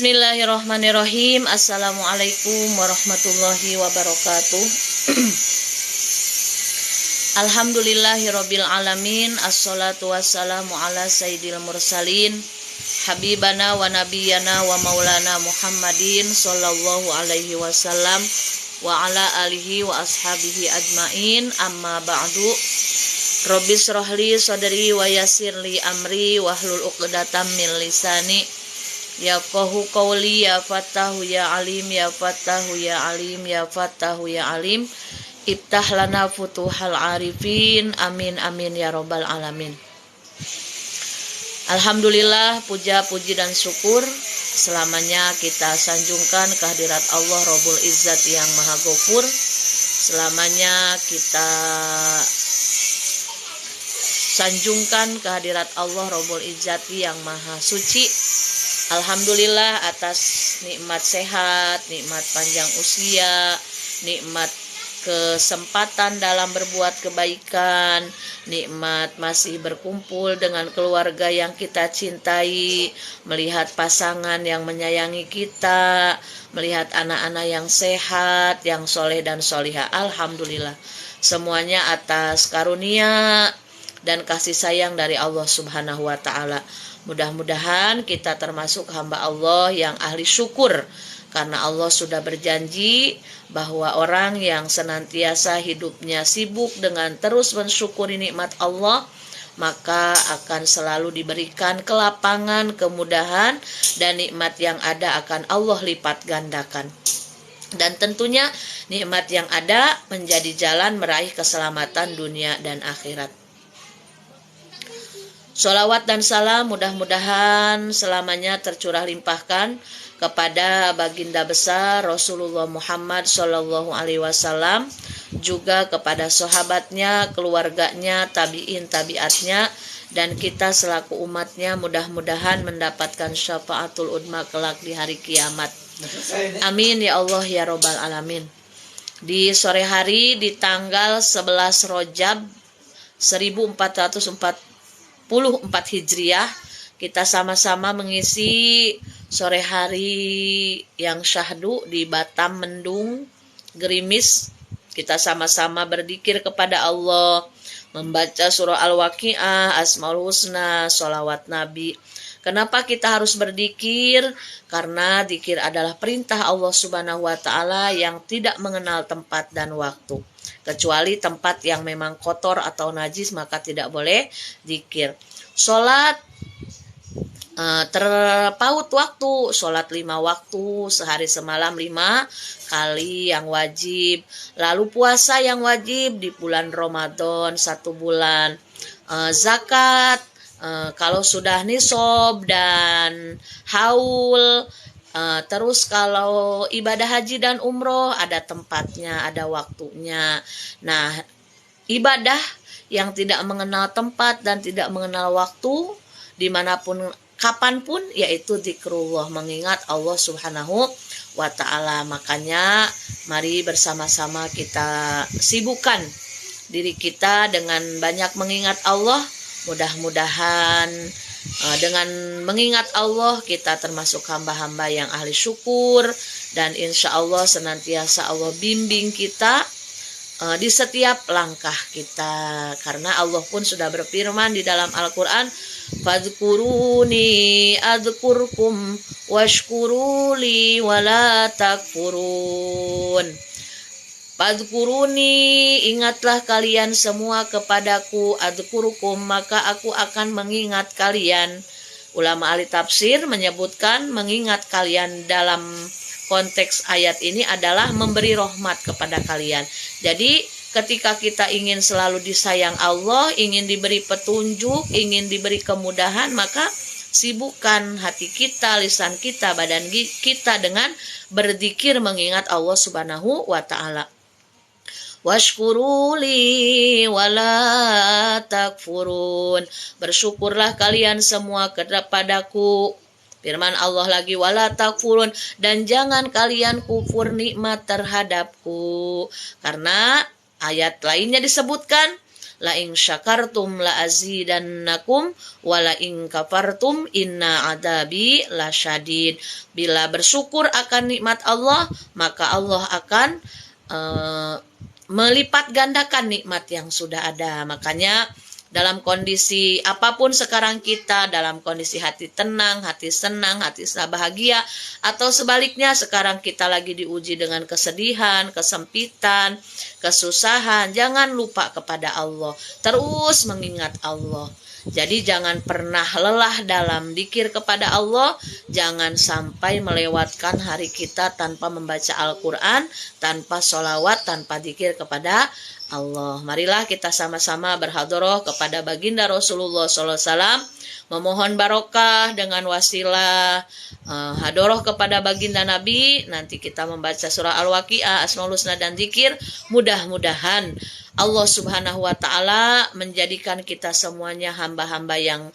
Bismillahirrahmanirrahim. Assalamualaikum warahmatullahi wabarakatuh. Alhamdulillahirabbil alamin. Assalatu wassalamu ala sayyidil mursalin habibana wa nabiyyana wa maulana Muhammadin sallallahu alaihi wasallam wa ala alihi wa ashabihi ajmain. Amma ba'du. Rabbis rohli sadri wa yassirli amri wahlul 'uqdatam min lisani yafqahu qawli. Ya Fattahu ya Alim, ya Fattahu ya Alim, ya Fattahu ya Alim. Iftah lana futuhal arifin. Amin amin ya rabbal alamin. Alhamdulillah, puja puji dan syukur selamanya kita sanjungkan kehadirat Allah Rabbul Izzat yang Maha Ghafur. Selamanya kita sanjungkan kehadirat Allah Rabbul Izzat yang Maha Suci. Alhamdulillah atas nikmat sehat, nikmat panjang usia, nikmat kesempatan dalam berbuat kebaikan, nikmat masih berkumpul dengan keluarga yang kita cintai, melihat pasangan yang menyayangi kita, melihat anak-anak yang sehat, yang soleh dan solihah. Alhamdulillah, semuanya atas karunia dan kasih sayang dari Allah Subhanahu wa Ta'ala. Mudah-mudahan kita termasuk hamba Allah yang ahli syukur, karena Allah sudah berjanji bahwa orang yang senantiasa hidupnya sibuk dengan terus mensyukuri nikmat Allah, maka akan selalu diberikan kelapangan, kemudahan, dan nikmat yang ada akan Allah lipat gandakan. Dan tentunya nikmat yang ada menjadi jalan meraih keselamatan dunia dan akhirat. Sholawat dan salam mudah-mudahan selamanya tercurah limpahkan kepada baginda besar Rasulullah Muhammad Sallallahu Alaihi Wasallam, juga kepada sahabatnya, keluarganya, tabi'in, tabi'atnya, dan kita selaku umatnya mudah-mudahan mendapatkan syafaatul udma kelak di hari kiamat. Amin ya Allah ya Rabbal alamin. Di sore hari di tanggal 11 Rajab 1444 Hijriah, kita sama-sama mengisi sore hari yang syahdu di Batam, mendung, gerimis. Kita sama-sama berzikir kepada Allah, membaca surah Al-Waqiah, Asmaul Husna, sholawat Nabi. Kenapa kita harus berzikir? Karena zikir adalah perintah Allah Subhanahu wa Ta'ala yang tidak mengenal tempat dan waktu. Kecuali tempat yang memang kotor atau najis, maka tidak boleh zikir. Sholat terpaut waktu, sholat 5 waktu, sehari semalam 5 kali yang wajib. Lalu puasa yang wajib di bulan Ramadan 1 bulan. Zakat kalau sudah nisab dan haul. Terus kalau ibadah haji dan umroh ada tempatnya, ada waktunya. Nah, ibadah yang tidak mengenal tempat dan tidak mengenal waktu, dimanapun kapanpun, yaitu zikrullah, mengingat Allah Subhanahu wa Ta'ala. Makanya mari bersama-sama kita sibukkan diri kita dengan banyak mengingat Allah. Mudah-mudahan dengan mengingat Allah kita termasuk hamba-hamba yang ahli syukur, dan insya Allah senantiasa Allah bimbing kita di setiap langkah kita, karena Allah pun sudah berfirman di dalam Al-Quran, fadhkuruni adzkurkum washkuruli wala takfurun. Fadhkuruni, ingatlah kalian semua kepadaku, adzkurukum, maka aku akan mengingat kalian. Ulama ahli tafsir menyebutkan mengingat kalian dalam konteks ayat ini adalah memberi rahmat kepada kalian. Jadi ketika kita ingin selalu disayang Allah, ingin diberi petunjuk, ingin diberi kemudahan, maka sibukkan hati kita, lisan kita, badan kita dengan berzikir mengingat Allah Subhanahu wa Ta'ala. Washkuruli wala takfurun, bersyukurlah kalian semua kepadaku. Firman Allah lagi, wala takfurun, dan jangan kalian kufur nikmat terhadapku. Karena ayat lainnya disebutkan, la in syakartum la azidannakum wa la in kafartum inna adabi lasyadid. Bila bersyukur akan nikmat Allah, maka Allah akan melipat gandakan nikmat yang sudah ada. Makanya dalam kondisi apapun sekarang kita, dalam kondisi hati tenang, hati senang, hati bahagia, atau sebaliknya sekarang kita lagi diuji dengan kesedihan, kesempitan, kesusahan, jangan lupa kepada Allah. Terus mengingat Allah. Jadi jangan pernah lelah dalam dzikir kepada Allah, jangan sampai melewatkan hari kita tanpa membaca Al-Quran, tanpa sholawat, tanpa dzikir kepada Allah. Marilah kita sama-sama berhadroh kepada baginda Rasulullah SAW, memohon barokah dengan wasilah hadroh kepada baginda Nabi. Nanti kita membaca surah Al-Waqiah, Asmaul Husna dan zikir. Mudah-mudahan Allah Subhanahu wa Ta'ala menjadikan kita semuanya hamba-hamba yang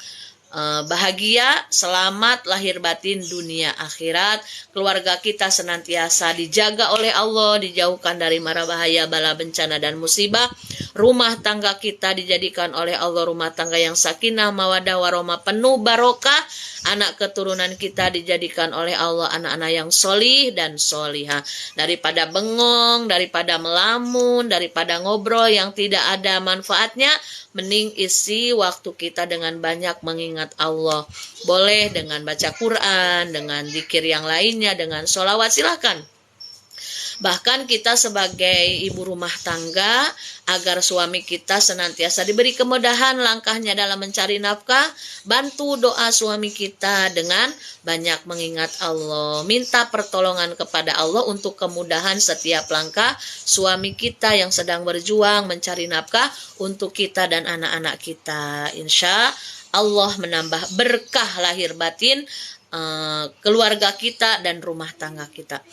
bahagia, selamat lahir batin dunia akhirat. Keluarga kita senantiasa dijaga oleh Allah, dijauhkan dari mara bahaya, bala bencana dan musibah. Rumah tangga kita dijadikan oleh Allah rumah tangga yang sakinah, mawadah, warahmah, penuh barokah. Anak keturunan kita dijadikan oleh Allah anak-anak yang solih dan solihah. Daripada bengong, daripada melamun, daripada ngobrol yang tidak ada manfaatnya, mending isi waktu kita dengan banyak mengingat Allah. Boleh dengan baca Quran, dengan zikir yang lainnya, dengan sholawat, silahkan. Bahkan kita sebagai ibu rumah tangga, agar suami kita senantiasa diberi kemudahan langkahnya dalam mencari nafkah, bantu doa suami kita dengan banyak mengingat Allah. Minta pertolongan kepada Allah untuk kemudahan setiap langkah suami kita yang sedang berjuang mencari nafkah untuk kita dan anak-anak kita. Insya Allah menambah berkah lahir batin keluarga kita dan rumah tangga kita.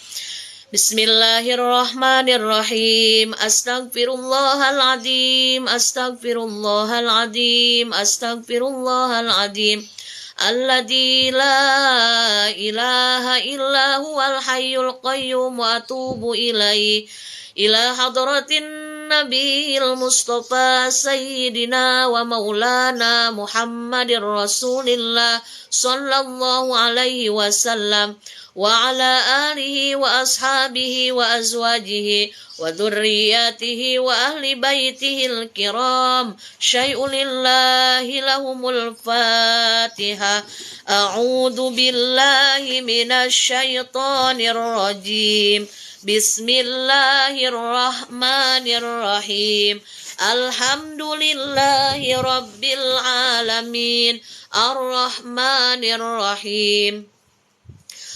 Bismillahirrahmanirrahim. Astaghfirullahaladzim, astaghfirullahaladzim, astaghfirullahaladzim. Alladzi la ilaha illa huwal hayyul qayyum wa atubu ilaihi. Ila hadratin nabiyil mustafa sayyidina wa maulana Muhammadir Rasulillah sallallahu alaihi wasallam wa ala alihi wa ashabihi wa azwajihi wa dhurriyyatihi wa ahli baitihil kiram. Syai'ulillahi lahumul Fatihah. A'udzu billahi minasyaitonir rajim. Bismillahirrahmanirrahim. Alhamdulillahi rabbil alamin. Ar-Rahmanir-Rahim.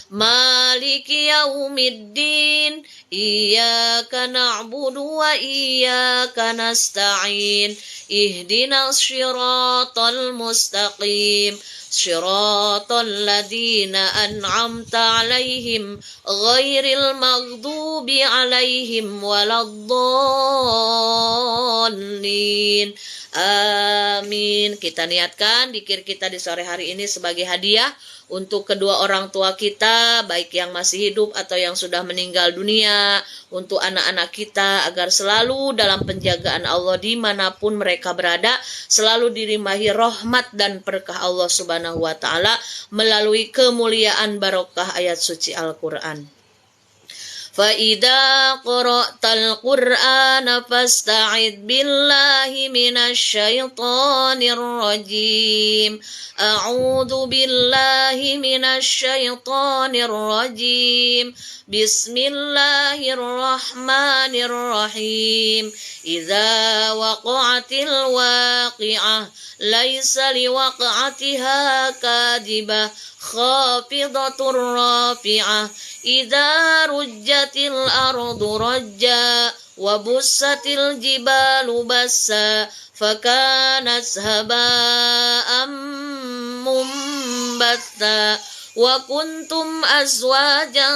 Maliki yaumiddin. Iyyaka na'budu wa iyyaka nasta'in. Ihdinas syiratal mustaqim. Syiratal ladzina an'amta 'alaihim ghairil maghdubi 'alaihim waladdallin. Amin. Kita niatkan dzikir kita di sore hari ini sebagai hadiah untuk kedua orang tua kita, baik yang masih hidup atau yang sudah meninggal dunia, untuk anak-anak kita agar selalu dalam penjagaan Allah dimanapun mereka berada, selalu dilimpahi rahmat dan berkah Allah Subhanahu wa Ta'ala melalui kemuliaan barokah ayat suci Al-Quran. فَإِذَا قَرَأْتَ الْقُرْآنَ فَاسْتَعِذْ بِاللَّهِ مِنَ الشَّيْطَانِ الرَّجِيمِ. أَعُوذُ بِاللَّهِ مِنَ الشَّيْطَانِ الرَّجِيمِ. بسم الله الرحمن الرحيم. إذا وقعت الواقعة ليس لوقعتها كاذبة خافضة رافعة. إذا رجت الأرض رجا وبست الجبال بسا فكانت هباء منبثا وكنتم أزواجا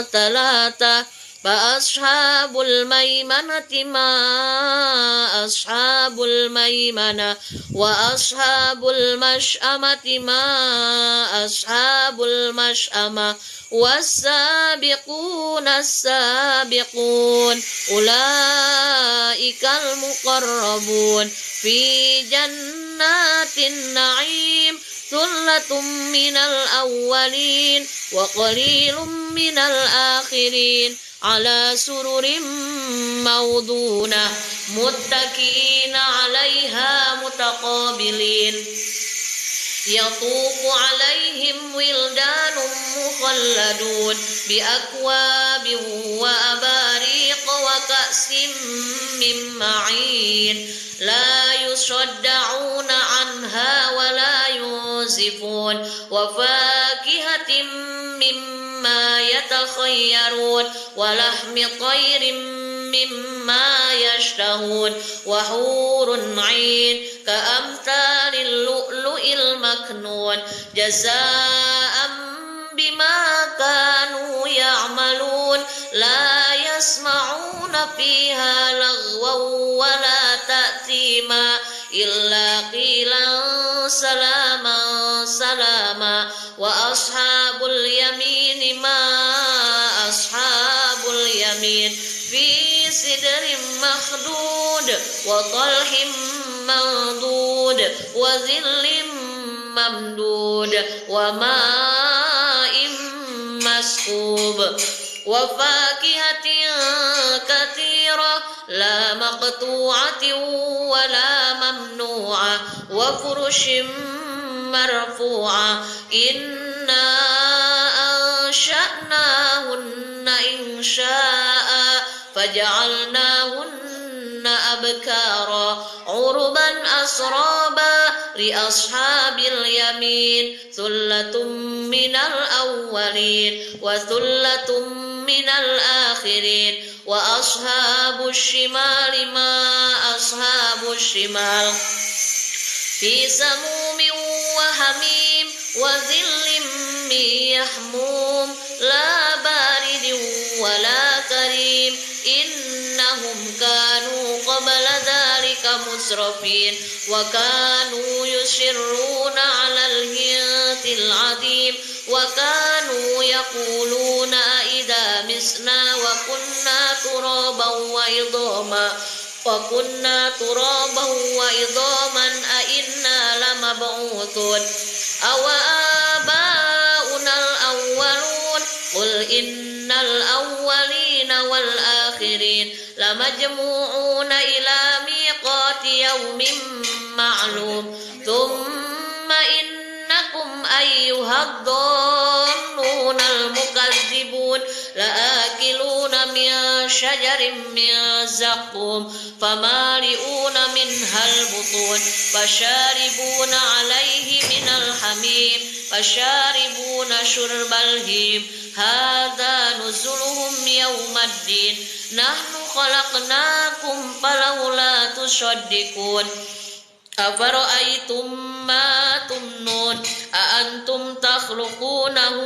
ثلاثة. فأصحاب الميمنة ما أصحاب الميمنة وأصحاب المشأمة ما أصحاب المشأمة والسابقون السابقون أولئك المقربون في جنات النعيم ثلة من الأولين وقليل من الآخرين على سرر موضونة متكئين عليها متقابلين يطوف عليهم ولدان مخلدون بأكواب وأباريق وكأس من معين لا يصدعون عنها ولا ينزفون وفاكهة مما يتخيرون ولحم طير مما يشتهون وحور عين كأمثال اللؤلؤ المكنون جزاء بما كانوا يعملون لا يسمعون فيها لغوا ولا تأثيما إلا قيلا سلاما سلاما وأصحاب اليمين ما أصحاب اليمين في سدر مخدود وطلح منضود وظل ممدود وماء مسكوب وفاكهة كثيرة لا مقطوعة ولا ممنوعة وفرش مرفوعة إنا أنشأناهن إنشاء فجعلناهن أبكارا عربا أسرابا لأصحاب اليمين ثلة من الأولين وثلة من الآخرين وأصحاب الشمال ما أصحاب الشمال في سموم وحميم وظل من يحموم لا بارد ولا كريم إنهم كانوا قبل ذلك مسرفين وكانوا يصرون على الهنث العظيم وكانوا يقولون أئذا مسنا وكنا ترابا وعظاما أئنا لمبعوثون أو آباؤنا الأولون قل إن الأولين والآخرين لمجموعون إلى ميقات يوم معلوم ثم إنكم أيها الضالون المكذبون لآكلون من شجر من زقوم فمالئون منها البطون فشاربون عليه من الحميم فشاربون شرب الهيم هذا نزلهم يوم الدين نحن خلقناكم فلولا تصدقون أفرأيتم ما تمنون أأنتم تخلقونه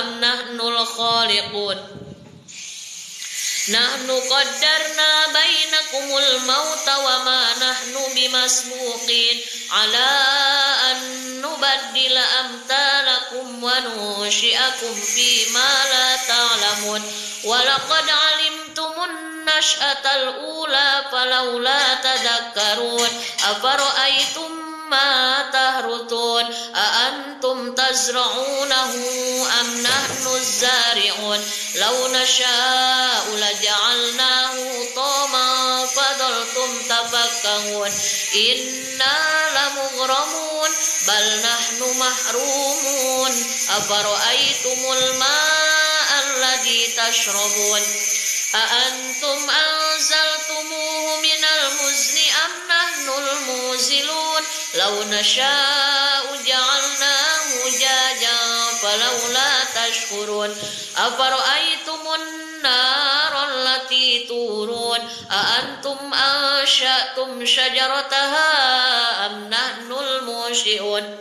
أم نحن الخالقون نحن قدرنا بينكم الموت وما نحن بمسبوقين على أن نبدل أمثالكم وننشئكم فيما لا تعلمون ولقد علمتم النشأة الأولى فلولا تذكرون أفرأيتم ما تهرثون أأنتم تزرعونه أم نحن الزارعون لو نشاء لجعلناه طاما فظلتم تفكهون إنا لمغرمون بل نحن محرومون أفرأيتم الماء الذي تشربون أأنتم أنزلتموه من المزن أم نحن المنزلون لو نشاء جعلناه جاجا فلولا تشكرون أفرأيتم النار التي تورون أأنتم أنشأتم شجرتها أم نحن المنشئون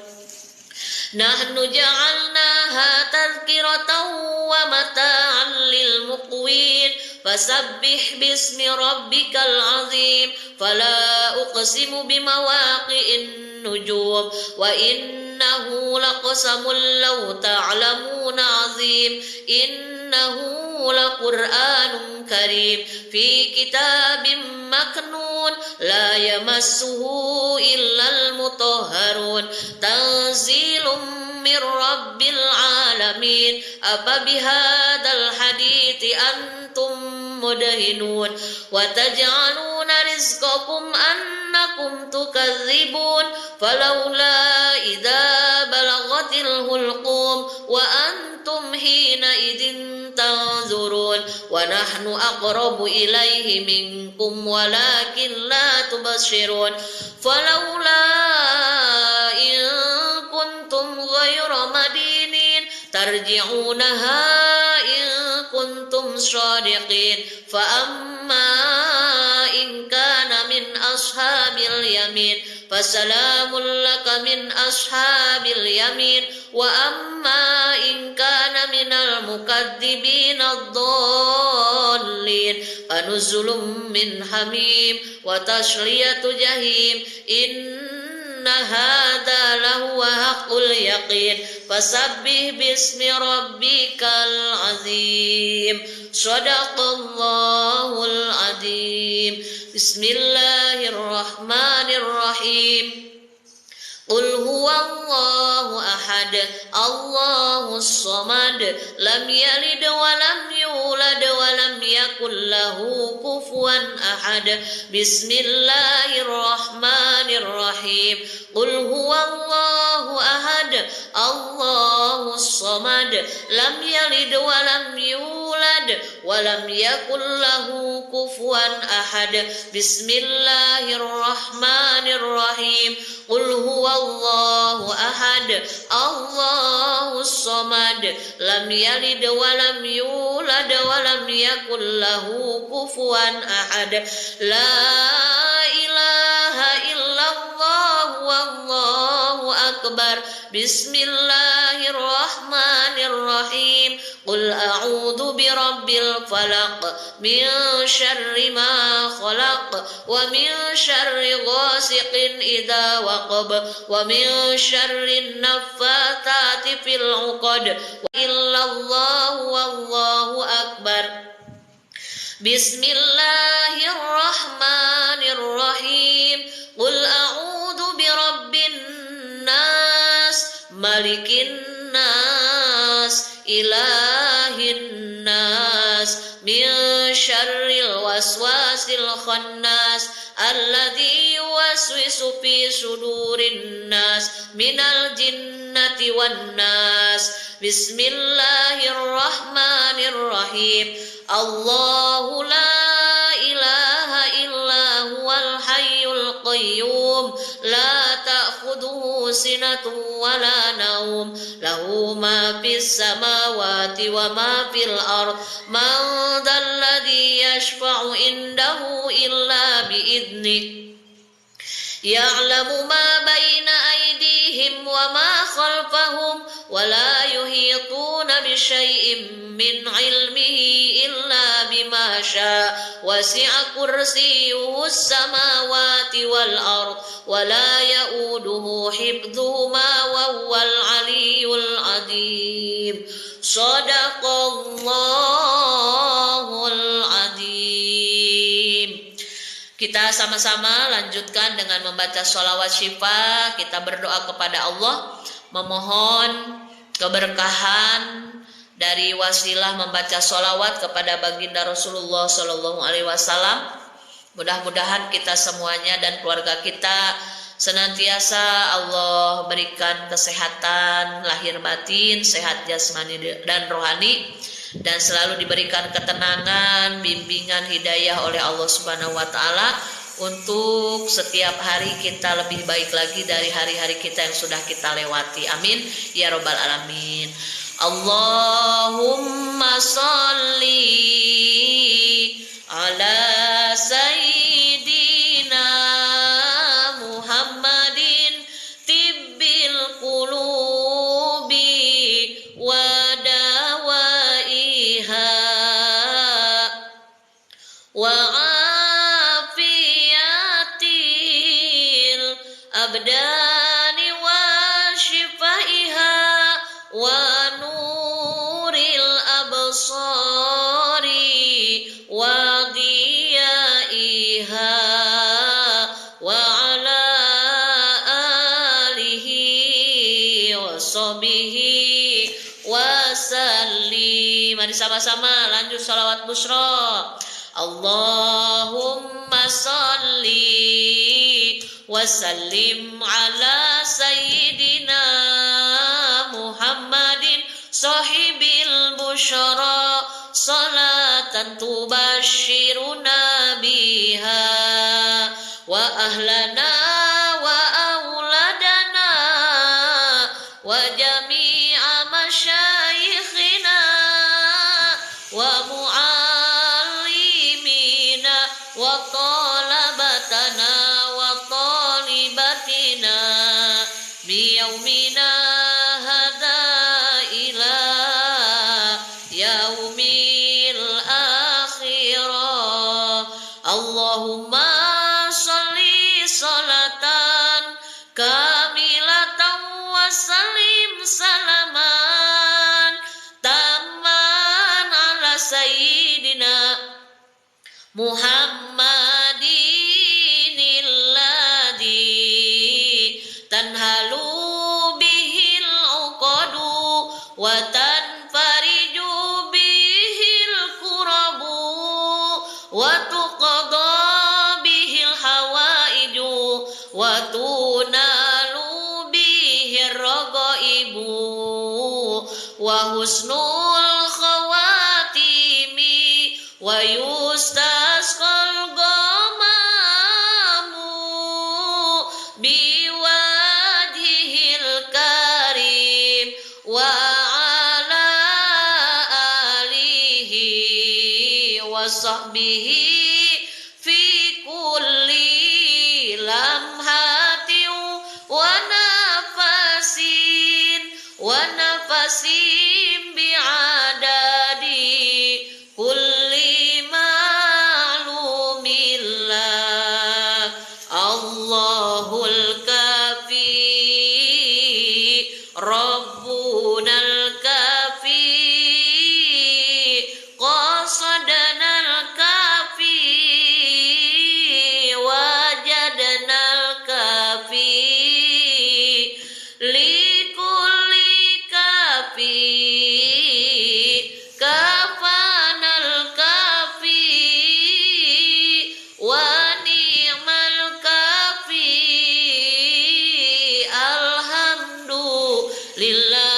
نحن جعلناها تذكرة ومتاعا للمقوين فسبح باسم ربك العظيم فلا أقسم بمواقع النجوم وإنه لقسم لو تعلمون عظيم إنه لقرآن كريم في كتاب مكنون لا يمسه إلا المطهرون تنزيل من رب العالمين أفبهذا الحديث أنتم مدهنون وتجعلون رزقكم أنكم تكذبون فلولا إذا بلغت الحلقوم وأنتم حينئذ تنظرون ونحن أقرب إليه منكم ولكن لا تبصرون فلولا إن كنتم غير مدينين ترجعونها إن كنتم صادقين فأما إن كان من أصحاب اليمين فسلام لك من أصحاب اليمين وأما إن كان من المكذبين الضالين فنزل من حميم وتصلية جحيم إن هذا لهو حق اليقين فسبح باسم ربك العظيم صدق الله العظيم بسم الله الرحمن الرحيم قل هو الله أحد الله الصمد لم يلد ولم يولد ولم يكن له كفوا أحد بسم الله الرحمن الرحيم قل هو الله أحد الله الصمد لم يلد ولم يولد ولم يكن له كفوا أحد بسم الله الرحمن الرحيم قل هو الله أحد الله الصمد لم يلد ولم يولد ولم يكن له كفوا أحد لا إله إلا الله والله أكبر بسم الله الرحمن الرحيم قل أعوذ برب الفلق من شر ما خلق ومن شر غاسق إذا وقب ومن شر النفاثات في العقد إلا الله والله أكبر بسم الله الرحمن الرحيم قل أعوذ برب الناس ملك الناس إله الناس من شر الوسواس الخناس الذي يوسوس في صدور الناس من الجنة والناس بسم الله الرحمن الرحيم الله لا إله إلا هو الحي القيوم لا تأخذه سنة ولا نوم له ما في السماوات وما في الأرض من ذا الذي يشفع عنده إلا بإذنه يعلم ما بين أيديهم وما خلفهم ولا يحيطون بشيء من علمه إلا بما شاء وسع كرسيه السماوات والأرض ولا يؤوده حفظهما وهو العلي العظيم صدق الله العظيم. Kita sama-sama lanjutkan dengan membaca sholawat syifa. Kita berdoa kepada Allah, memohon keberkahan dari wasilah membaca sholawat kepada baginda Rasulullah Shallallahu Alaihi Wasallam. Mudah-mudahan kita semuanya dan keluarga kita senantiasa Allah berikan kesehatan lahir batin, sehat jasmani dan rohani, dan selalu diberikan ketenangan, bimbingan, hidayah oleh Allah Subhanahu wa taala untuk setiap hari kita lebih baik lagi dari hari-hari kita yang sudah kita lewati. Amin ya robbal alamin. Allahumma sholli ala sayyidina Muhammadin tibbil qulubi wa dawaiha ونور الأبصار وضيائها وعلى آله وصحبه wasallim. Mari sama-sama lanjut salawat busra. Allahumma salli wa sallim ala sayyidina Muhammadin sahibil busyara salatan tubashiruna biha wa ahlana wa auladana wa jami'a masyayikhina wa muallimina wa talabatana wa talibatina biyaumina hadha ila yaumil akhirah. Allahumma sholli sholatan kamilatan wa sallim salaman tamman ala sayyidina Muhammadin alladhi tanhalu bihil uqadu wa tanfariju bihil kurabu wa tuqada bihil hawaiju wa tunalu bihir ragaibu wa husnul khawatimi wa yustasqal ghamamu biwajhihil karim wa ala alihi wa sahbihi fi kulli lamhatin wa nafasin bi'adadi kulli ma'lumillah. Allahul kafi Rabbunal kafi qasadanal kafi wajadnal kafi likulli kafi kafanal kafi wa ni'mal kafi alhamdulillah.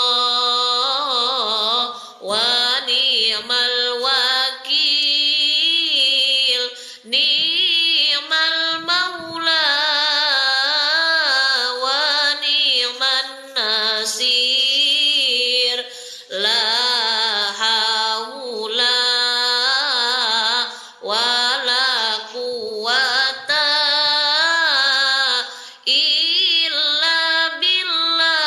Hasbunallah wa ni'mal wakil ni'mal maula wa ni'man nasir la haula wa la quwata illa billahil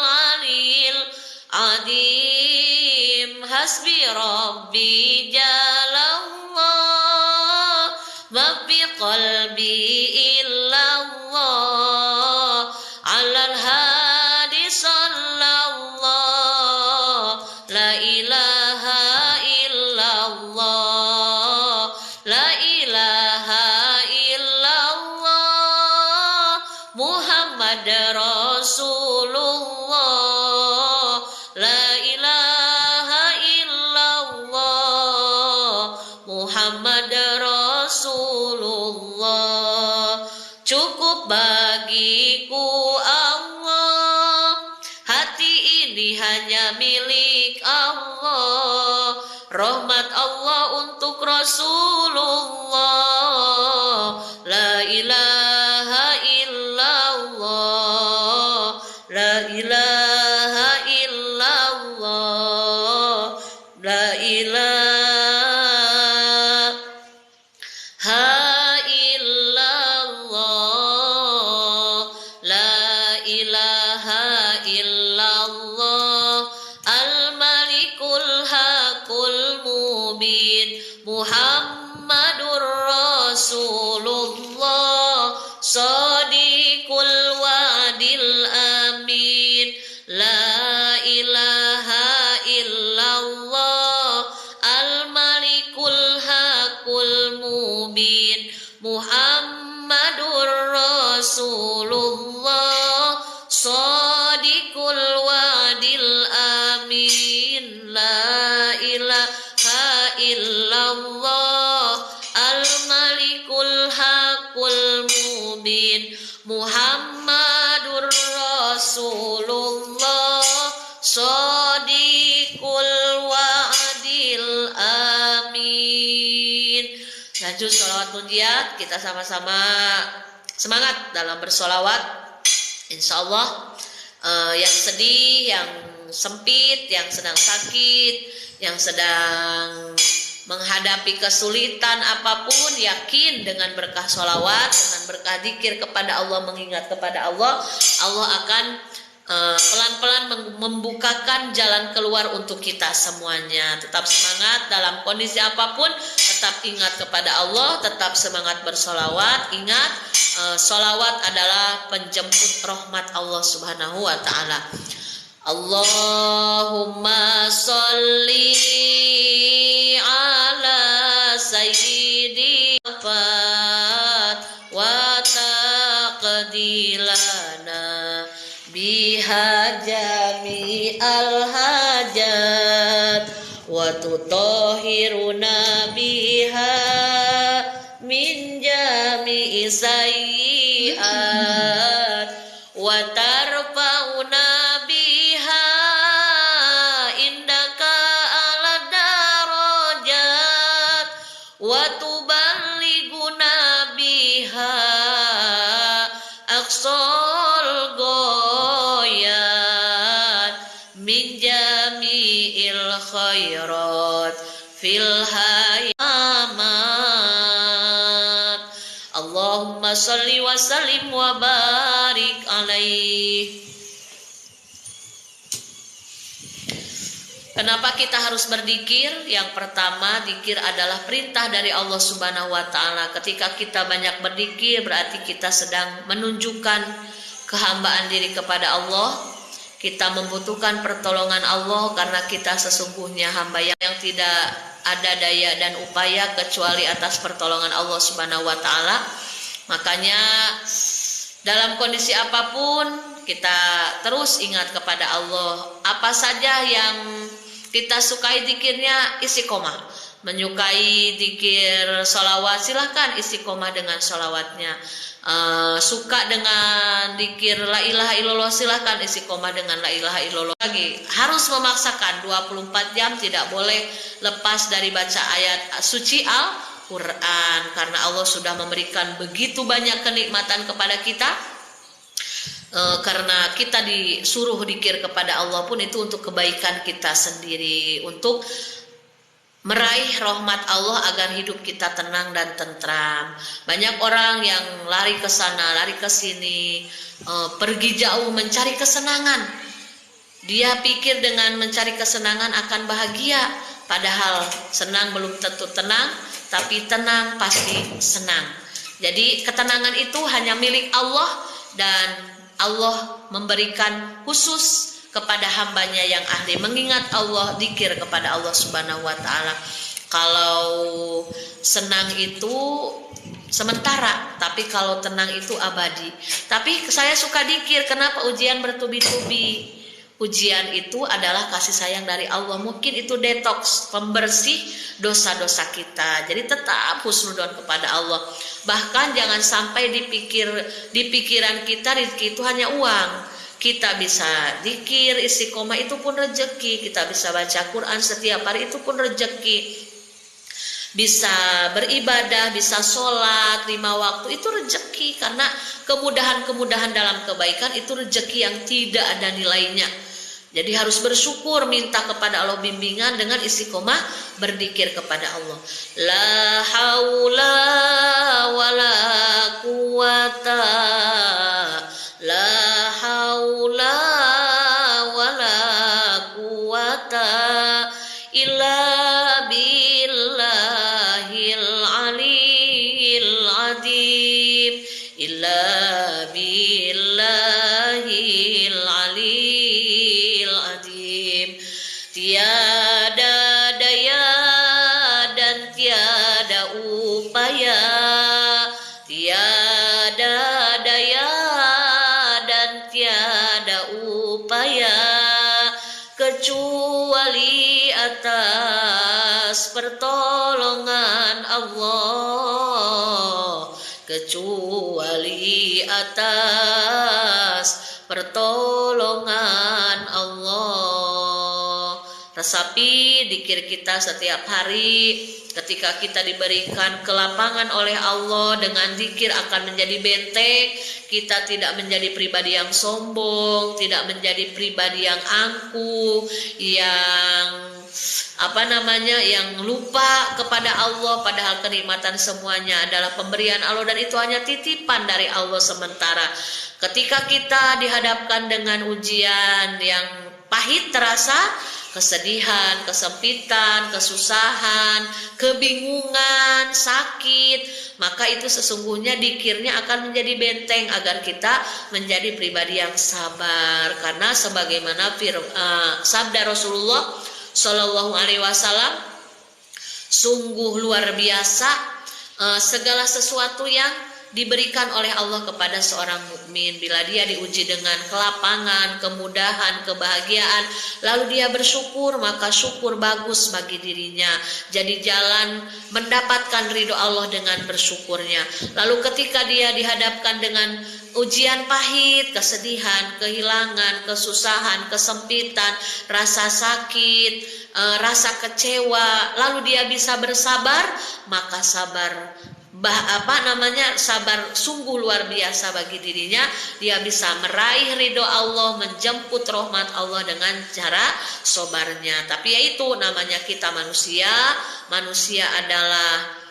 aliyil adim. Hasbi rabbi jalallah ma fi qalbi illallah alal hadi sallallahu la ilaha illallah la ilaha illallah Muhammad Rasulullah la ilaha illallah Muhammad Rasulullah. Cukup bagiku Allah, hati ini hanya milik Allah. Rahmat Allah untuk Rasulullah. La ilaha illallah, la ilaha illallah, la ilaha illallah, la ilaha illallah. Al-Malikul Hakul Mubin Muhammadur Rasulullah. Muhammadur Rasulullah Shadiqul wadil amin. La ilaha illallah al-malikul haqqul mubin. Muhammadur Rasulullah Shadiqul wadil amin. Lanjut sholawat munjiat, kita sama-sama semangat dalam bersolawat. Insya Allah yang sedih, yang sempit, yang sedang sakit, yang sedang menghadapi kesulitan apapun, yakin dengan berkah sholawat, dengan berkah dzikir kepada Allah, mengingat kepada Allah, Allah akan pelan-pelan membukakan jalan keluar untuk kita semuanya. Tetap semangat dalam kondisi apapun, tetap ingat kepada Allah, tetap semangat bersolawat. Ingat, solawat adalah penjemput rahmat Allah Subhanahu wa ta'ala. Allahumma sholli ala sayyidi wa taqdilana biha jami al-hajat wa tutahhiruna biha min jami sayyi'at wa tarfa'una biha indaka ala darajat wa tuballighuna biha aqsal ghayat min jami'il khairat fil hayamat. Allahumma sholli wa sallim wa barik alaih. Kenapa kita harus berzikir? Yang pertama, zikir adalah perintah dari Allah Subhanahu wa ta'ala. Ketika kita banyak berzikir, berarti kita sedang menunjukkan kehambaan diri kepada Allah. Kita membutuhkan pertolongan Allah karena kita sesungguhnya hamba yang tidak ada daya dan upaya kecuali atas pertolongan Allah Subhanahu wa ta'ala. Makanya dalam kondisi apapun kita terus ingat kepada Allah. Apa saja yang kita sukai zikirnya, istiqomah. Menyukai zikir sholawat, silahkan istiqomah dengan sholawatnya. Suka dengan zikir la ilaha illallah, silahkan istiqomah dengan la ilaha illallah. Lagi harus memaksakan 24 jam, tidak boleh lepas dari baca ayat suci Al-Quran, karena Allah sudah memberikan begitu banyak kenikmatan kepada kita. Karena kita disuruh zikir kepada Allah pun itu untuk kebaikan kita sendiri, untuk meraih rahmat Allah agar hidup kita tenang dan tentram. Banyak orang yang lari ke sana, lari ke sini, pergi jauh mencari kesenangan. Dia pikir dengan mencari kesenangan akan bahagia, padahal senang belum tentu tenang, tapi tenang pasti senang. Jadi ketenangan itu hanya milik Allah, dan Allah memberikan khusus kepada hambanya yang ahli mengingat Allah, zikir kepada Allah Subhanahu wa ta'ala. Kalau senang itu sementara, tapi kalau tenang itu abadi. Tapi saya suka zikir, kenapa ujian bertubi-tubi? Ujian itu adalah kasih sayang dari Allah. Mungkin itu detox, pembersih dosa-dosa kita. Jadi tetap husnudon kepada Allah. Bahkan jangan sampai di pikiran kita rezeki itu hanya uang. Kita bisa zikir, istiqomah itu pun rezeki. Kita bisa baca Quran setiap hari itu pun rezeki. Bisa beribadah, bisa sholat 5 waktu itu rezeki. Karena kemudahan-kemudahan dalam kebaikan itu rezeki yang tidak ada nilainya. Jadi harus bersyukur, minta kepada Allah bimbingan dengan istiqomah berzikir kepada Allah. La haula wala quwata, la haula wala quwata illa billahil aliyil azim, illa billahil aliyil azim. Tiada daya dan tiada upaya, tiada kecuali atas pertolongan Allah, kecuali atas pertolongan Allah. Resapi dikir kita setiap hari. Ketika kita diberikan kelapangan oleh Allah dengan zikir akan menjadi benteng. Kita tidak menjadi pribadi yang sombong, tidak menjadi pribadi yang angkuh, yang yang lupa kepada Allah, padahal kenikmatan semuanya adalah pemberian Allah dan itu hanya titipan dari Allah sementara. Ketika kita dihadapkan dengan ujian yang pahit terasa, kesedihan, kesempitan, kesusahan, kebingungan, sakit, maka itu sesungguhnya dikirnya akan menjadi benteng agar kita menjadi pribadi yang sabar. Karena sebagaimana sabda Rasulullah Shallallahu Alaihi Wasallam, sungguh luar biasa segala sesuatu yang diberikan oleh Allah kepada seorang mukmin bila dia diuji dengan kelapangan, kemudahan, kebahagiaan, lalu dia bersyukur, maka syukur bagus bagi dirinya. Jadi jalan mendapatkan ridho Allah dengan bersyukurnya. Lalu ketika dia dihadapkan dengan ujian pahit, kesedihan, kehilangan, kesusahan, kesempitan, rasa sakit, rasa kecewa, lalu dia bisa bersabar, maka sabar sabar sungguh luar biasa bagi dirinya. Dia bisa meraih ridho Allah, menjemput rahmat Allah dengan cara sabarnya. Tapi yaitu namanya kita manusia. Manusia adalah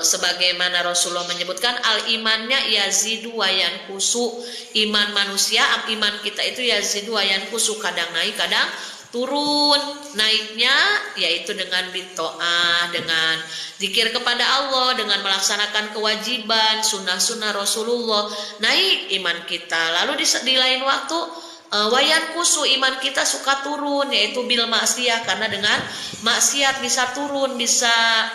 sebagaimana Rasulullah menyebutkan, al imannya yazidu wa yanqusu. Iman manusia, iman kita itu yazidu wa yanqusu, kadang naik kadang turun. Naiknya yaitu dengan bito'ah, dengan zikir kepada Allah, dengan melaksanakan kewajiban sunnah-sunnah Rasulullah, naik iman kita. Lalu di lain waktu wayan kusu, iman kita suka turun, yaitu bil maksiyah, karena dengan maksiat bisa turun, bisa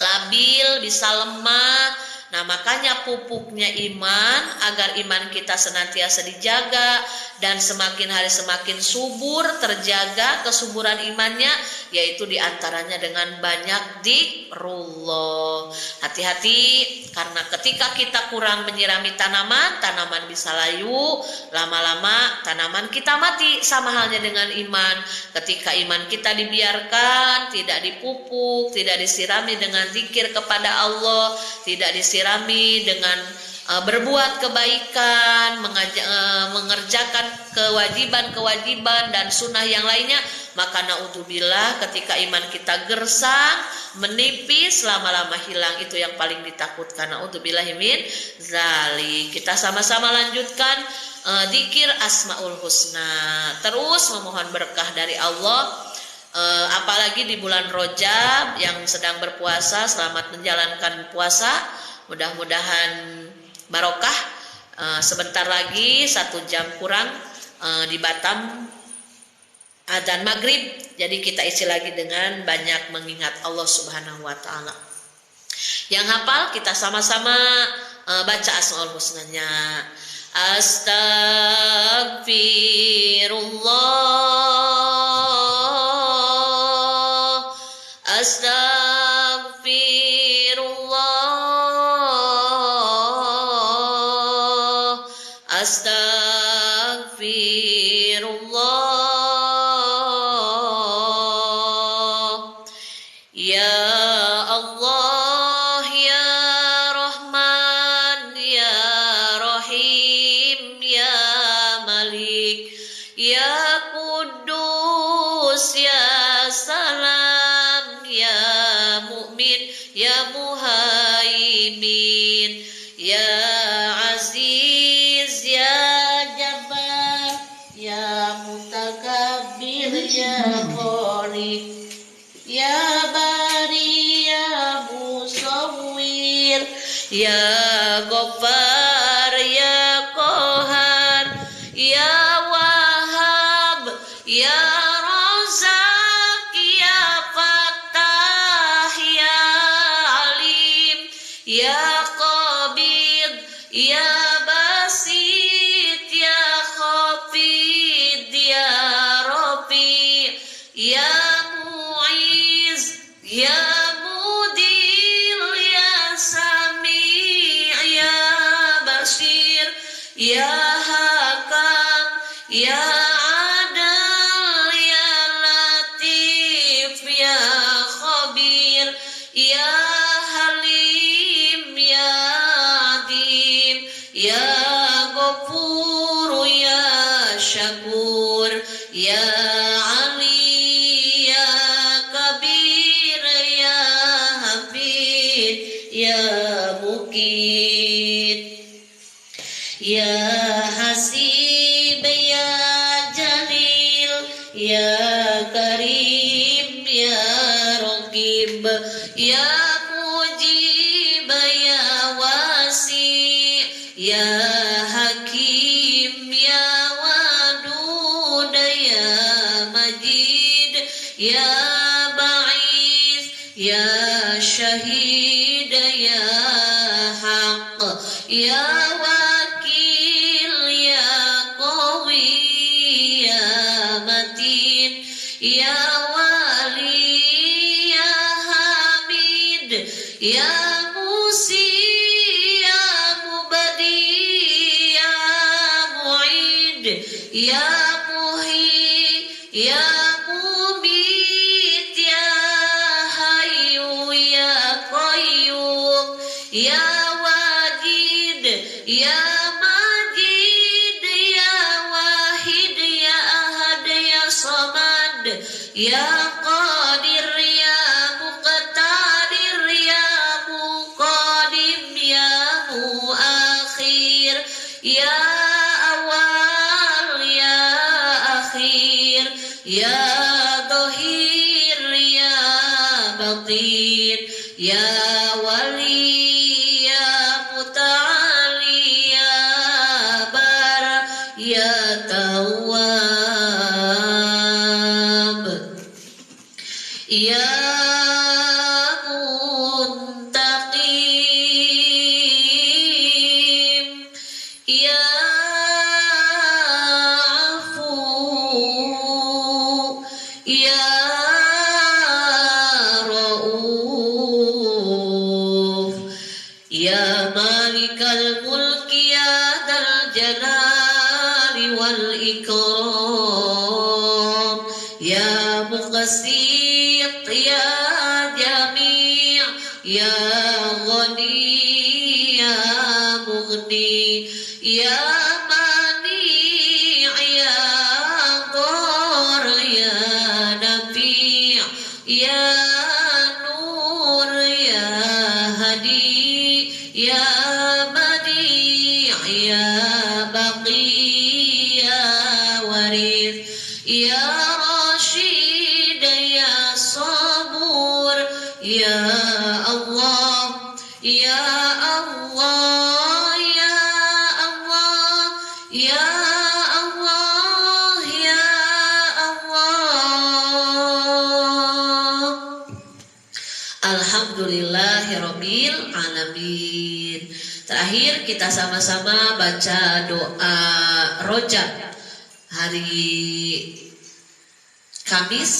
labil, bisa lemah. Nah, makanya pupuknya iman, agar iman kita senantiasa dijaga dan semakin hari semakin subur, terjaga kesuburan imannya, yaitu diantaranya dengan banyak zikrullah. Hati-hati, karena ketika kita kurang menyirami tanaman, tanaman bisa layu, lama-lama tanaman kita mati. Sama halnya dengan iman, ketika iman kita dibiarkan, tidak dipupuk, tidak disirami dengan zikir kepada Allah, tidak disirami dengan berbuat kebaikan, mengerjakan kewajiban-kewajiban dan sunnah yang lainnya, maka naudzubillah ketika iman kita gersang, menipis, lama-lama hilang. Itu yang paling ditakutkan. Naudzubillahi min zalik. Kita sama-sama lanjutkan zikir Asmaul Husna, terus memohon berkah dari Allah. Apalagi di bulan Rajab yang sedang berpuasa, selamat menjalankan puasa, mudah-mudahan barokah. Sebentar lagi 1 jam kurang di Batam adzan maghrib, jadi kita isi lagi dengan banyak mengingat Allah Subhanahu wa Ta'ala. Yang hafal kita sama-sama baca Asmaul Husnanya. Astagfirullah, astagfirullah, astagfirullah. Ya Allah, ya Rahman, ya Rahim, ya Malik, ya Kudus, ya Salam, ya Mu'min, ya Muhaimin, ya Aziz, ya Jabbar, ya Mutakabbir, ya Khaliq, ya Bari, ya Musawwir, ya Ghaffar, ya Qahar, ya Wahhab, ya Razak, ya Fattah, ya Alim, ya Qabid, ya Basit, ya Khafid, ya Ya Hakam, Ya Adal, Ya Latif, Ya Khabir, Ya Halim, Ya Adim, Ya Ghafur, Ya Syakur, Ya Ali, Ya Kabir, Ya Hafid, Ya Mukit, Ya Hasib, Ya Jalil, Ya Karim, Ya Raqib, Ya Mujib, Ya Wasi, Ya Hakim, Ya Wadud, Ya Majid, Ya Ba'is, Ya Syahid, Ya Haq, Ya Wakil, Ya Qawi, Ya Matin, Ya Wali, Ya Hamid, Ya Musi, Ya Mubadi, Ya Mu'id, Ya Muhi, Ya Mumit, Ya Hayyu, Ya Qayyum, Ya Wajid, Ya Majid, Ya Wahid, Ya Ahad, Ya Samad, Ya Qadir, Ya Muqtadir, Ya Muqadim, Ya Muakhir, Ya Awal, Ya Akhir, Ya Dhahir, Ya Batin, Ya Wali, Ya Muta'ali, Ya Bar, Ya Tawwab, Ya Muntaqim, Ya Afu, Ya Rauf, Ya Malikal Mulki, Ya Dzal Jalali wal Ikram, Ya Muqsit, Ya Jami', Ya Ghani, Ya Mughni, Ya Mani', Ya Dhar, Ya Nafi', Ya Nur, Ya Hadi, Ya Badi', Ya Baqi, Ya Warith, Ya Rashid, Ya Sabur, Ya Allah, Ya Allah, Ya Allah, Ya Allah, Ya Allah. Alhamdulillahirabbil alamin. Terakhir kita sama-sama baca doa Rojab hari Kamis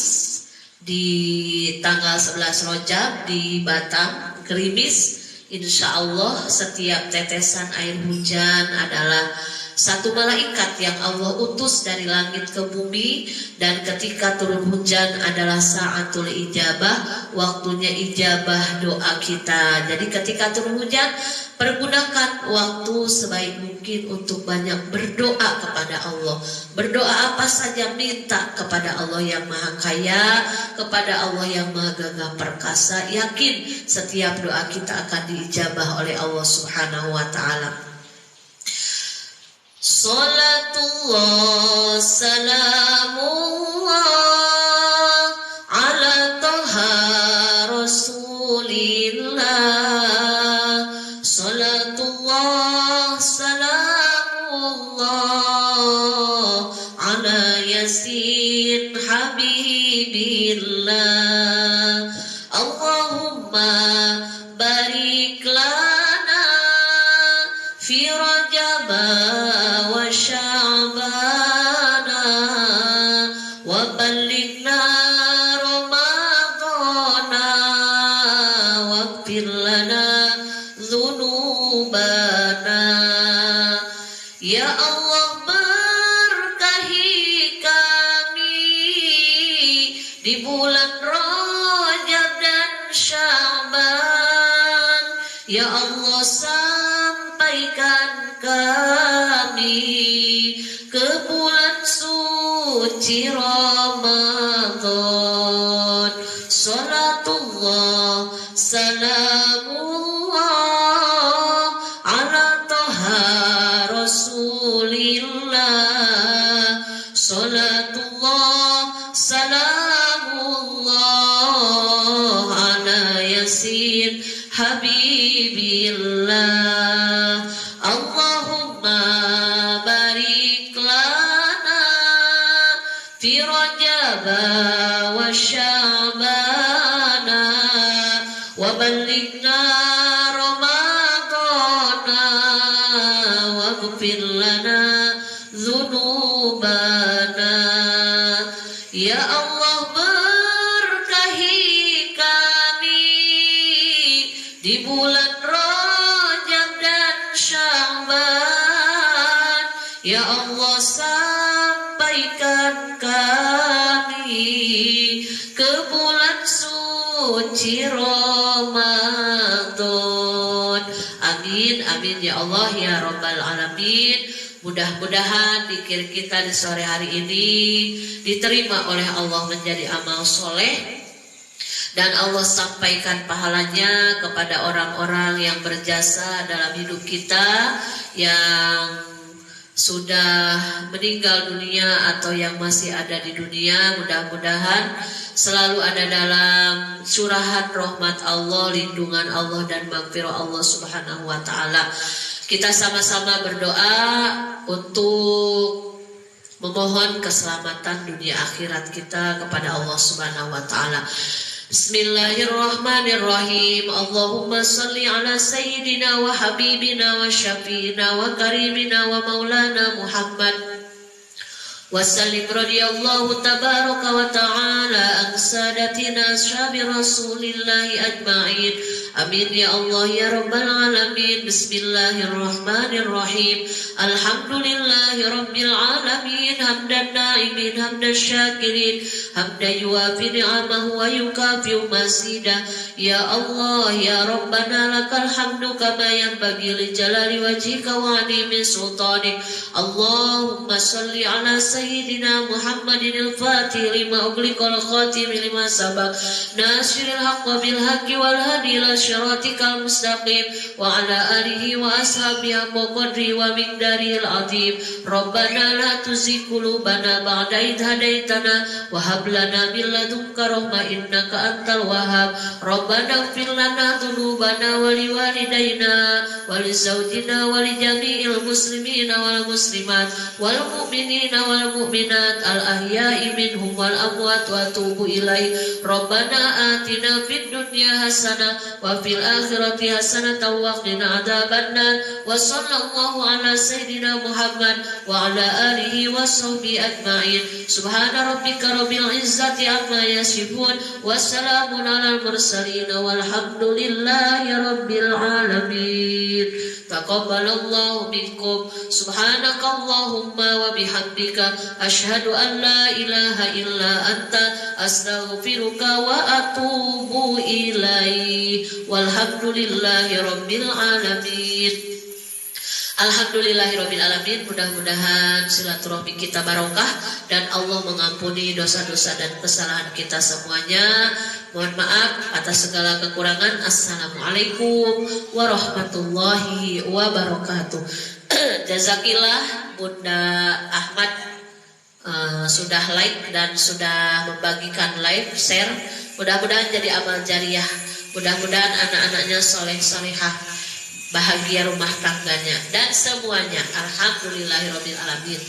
di tanggal 11 Rojab di Batam, gerimis. Insya Allah setiap tetesan air hujan adalah satu malaikat yang Allah utus dari langit ke bumi, dan ketika turun hujan adalah saatul ijabah, waktunya ijabah doa kita. Jadi ketika turun hujan, pergunakan waktu sebaik mungkin untuk banyak berdoa kepada Allah. Berdoa apa saja, minta kepada Allah yang Maha Kaya, kepada Allah yang Maha Gagah Perkasa. Yakin setiap doa kita akan diijabah oleh Allah Subhanahu wa Ta'ala. Salatullah salamullah ala Taha Rasulillah. Salatullah salamullah ala Yasin Habibillah. Allahumma barik lana fi Rajab wa Sya'bana wa ballighna Ramadana waghfir lana dzunubana. Ya Allah berkahi kami di bulan Rajab dan Sya'ban. Ya Allah sampaikan kami ke bulan suci Ramadan. Salatullah salamullah ala toha Rasulillah. Salatullah salamullah ala yasin habibillah. Allahumma barik lana fi Rajab wa Sya'ban wa ballighna Ramadana waghfir lana dzunubana. Ya Allah berkahi kami di bulan Rajab dan Sya'ban. Ya Allah sampaikan kami ke bulan suci Ramadan. Amin amin ya Allah ya Rabbal Alamin. Mudah-mudahan zikir kita di sore hari ini diterima oleh Allah menjadi amal soleh, dan Allah sampaikan pahalanya kepada orang-orang yang berjasa dalam hidup kita, yang sudah meninggal dunia atau yang masih ada di dunia. Mudah-mudahan selalu ada dalam curahan rahmat Allah, lindungan Allah, dan maghfirah Allah subhanahu wa ta'ala. Kita sama-sama berdoa untuk memohon keselamatan dunia akhirat kita kepada Allah subhanahu wa ta'ala. Bismillahirrahmanirrahim. Allahumma salli ala sayyidina wa habibina wa syafiina wa karimina wa maulana Muhammad wa sallim radiyallahu tabaraka wa ta'ala an sadatina ashabi rasulillahi ajma'in. Amin ya Allah ya Rabbal Alamin. Bismillahirrahmanirrahim. Alhamdulillahi Rabbil Alamin. Hamdan na'imin, hamdan syakirin, hamdan yuafi ni'amahu wa yukafi'u masidah. Ya Allah ya Rabbana lakal hamdu kama yanbaghi li jalali wajhika wa 'azimi sultanik. Allahumma salli ala sayyidina Muhammadin al-Fatih lima ughliqa al-khatim lima sabaq nasiril haqqi bil haqqi wal hadi ila syaratikal mustaqim wa ala alihi wa ashabihi wa qadri wa miqdaril azim. Rabbana la tuzigh qulubana ba'da idh hadaitana wa hab lana min ladunka rahmah innaka antal wahhab. Rabbana ighfir lana dzunubana wa liwalidayna wa li zawjina wa li jami'il muslimina wal muslimat wal mu'minina wal mu'minat al ahya'i minhum wal amwat wa tubu ilaih. Rabbana atina fid dunya hasanah wa fil akhirati hasanatan wa qina adzabannar. Wa sallallahu ala sayyidina Muhammad wa ala alihi wa sahbihi ajma'in. Subhana rabbika rabbil izzati amma yasifun wa salamun alal mursalin walhamdulillahi rabbil alamin. Taqabbalallahu minkum. Subhanakallahumma wa bihamdika asyhadu an la ilaha illa anta astaghfiruka wa atubu ilaih. Walhamdulillahi rabbil alamin. Alhamdulillahirabbil alamin. Mudah-mudahan silaturahmi kita barokah dan Allah mengampuni dosa-dosa dan kesalahan kita semuanya. Mohon maaf atas segala kekurangan. Assalamualaikum warahmatullahi wabarakatuh. Jazakillah Bunda Ahmad sudah like dan sudah membagikan live share. Mudah-mudahan jadi amal jariah. Mudah-mudahan anak-anaknya soleh solehah, bahagia rumah tangganya dan semuanya. Alhamdulillahirabbil alamin.